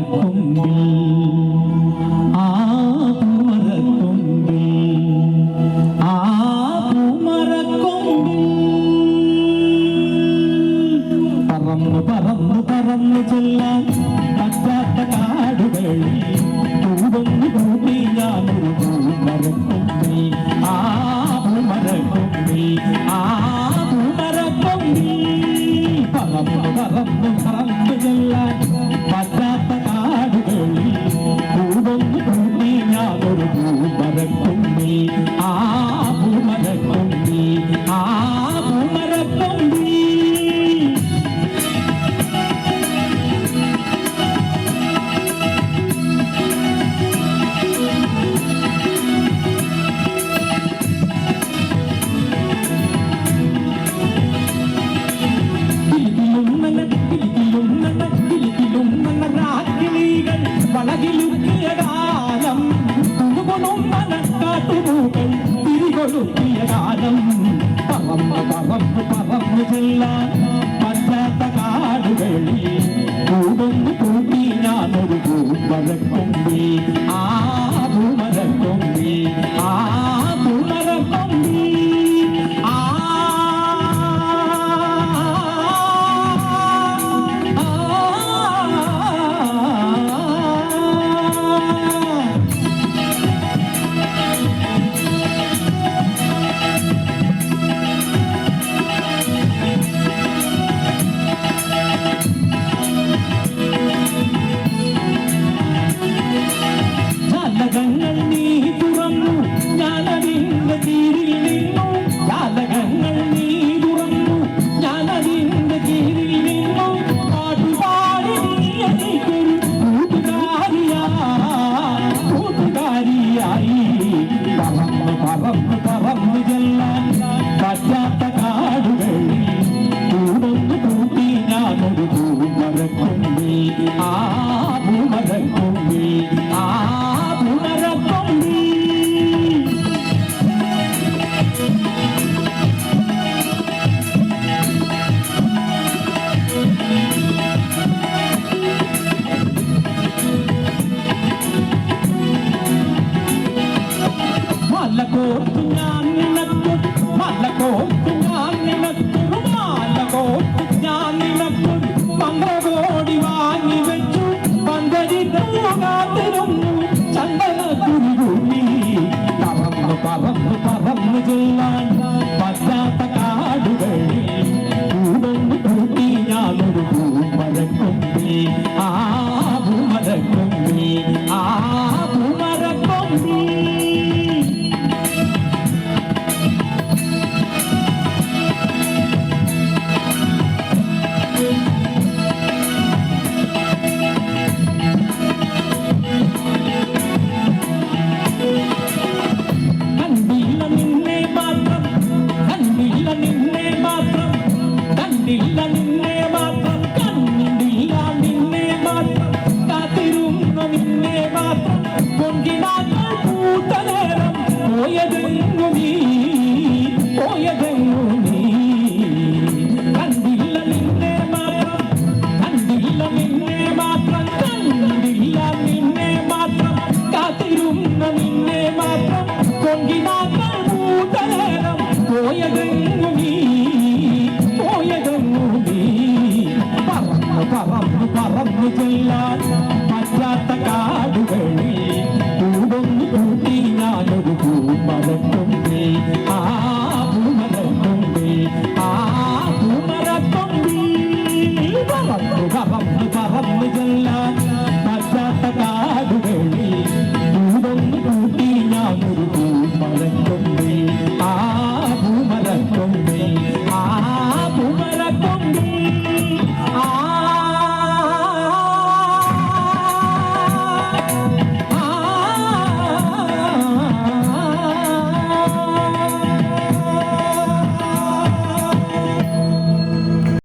പൂമരക്കൊമ്പിൽ ആ പൂമരക്കൊമ്പിൽ ആ പൂമരക്കൊമ്പിൽ പറന്നു പറന്നു പറന്നു ചെല്ലാൻ പറ്റാത്ത കാടുകളിൽ പൂവൊന്നു കൂട്ടി ഞാനൊരു പൂമരക്കൊമ്പിൽ ആ പൂമരക്കൊമ്പിൽ ആ പൂമരക്കൊമ്പിൽ പറന്നു പറന്നു പറന്നു ചെല്ലാൻ പറ്റാത്ത കാടുകളിൽ പൂവൊന്നു കൂട്ടി ഞാനൊരു പൂമരക്കൊമ്പിൽ ആ പൂമരക്കൊമ്പിൽ ആ പൂമരക്കൊമ്പിൽ വളകിലുക്കിയ കാലം തുണുകൊണും മനക്കാട്ടുപൂക്കൾ തിരികൊടുക്കിയ കാലം പറന്ന് പറന്ന് പറന്ന് ചെല്ലാൻ പറ്റാത്ത കാടുകളിൽ പൂവൊന്നു കൂട്ടി ഞാനൊരു പൂമരക്കൊമ്പിൽ ആ പൂമരക്കൊമ്പിൽ ആ പൂമരക്കൊമ്പിൽ ആ ജാലകങ്ങൾ നീ തുറന്നു ഞാനതിന്റെ കീഴിൽ നിന്നു ജാലകങ്ങൾ നീ തുറന്നു ഞാനതിന്റെ കീഴിൽ നിന്നു പാട്ടുപാടി നീ എനിക്കൊരു കൂട്ടുകാരിയായി പറന്ന് പറന്ന് പറന്ന് ചെല്ലാൻ പറ്റാത്ത കാടുകളിൽ പൂവൊന്നു കൂട്ടി ഞാനൊരു പൂമരക്കൊമ്പിൽ ആ പൂമരക്കൊമ്പിൽ ആ മലക്കോർത്തു ഞാൻ നിനക്കൊരു മലക്കോർത്തു ഞാൻ നിനക്കൊരു മാലകോർത്തു ഞാൻ നിനക്കൊരു 12 കോടി വാങ്ങി വെച്ചു പന്തരിക്കാത്തിരുന്നു ചന്ദനക്കുരുകുള്ളി പറന്നു പറന്നു പറന്നു ചെല്ലാൻ പറ്റാത്ത കാടുകളിൽ പൂവൊന്നു കൂട്ടി ഞാനൊരു പൂമരക്കൊമ്പിൽ ആ പൂമരക്കൊമ്പിൽ ആ പൂമരക്കൊമ്പിൽ കണ്ടില്ല നിന്നെ മാത്രം കണ്ടില്ല നിന്നെ മാത്രം കണ്ടില്ല നിന്നെ മാത്രം കണ്ടില്ല നിന്നെ മാത്രം കാത്തിരുന്ന നിന്നെ മാത്രം കൊണ്ടിനാക്കൾ പൂത്ത നേരം പോയതെങ്ങു നീ പോയതെങ്ങു നീ കണ്ടില്ല നിന്നെ മാത്രം കണ്ടില്ല നിന്നെ മാത്രം കണ്ടില്ല നിന്നെ മാത്രം കാത്തിരുന്ന നിന്നെ മാത്രം കൊണ്ടിനാക്കൾ പൂത്ത നേരം പോയതെങ്ങു നീ പോയതെങ്ങു നീ പറന്നു പറന്നു പറന്നു ചെല്ലാൻ പറ്റാത്ത കാടുകളിൽ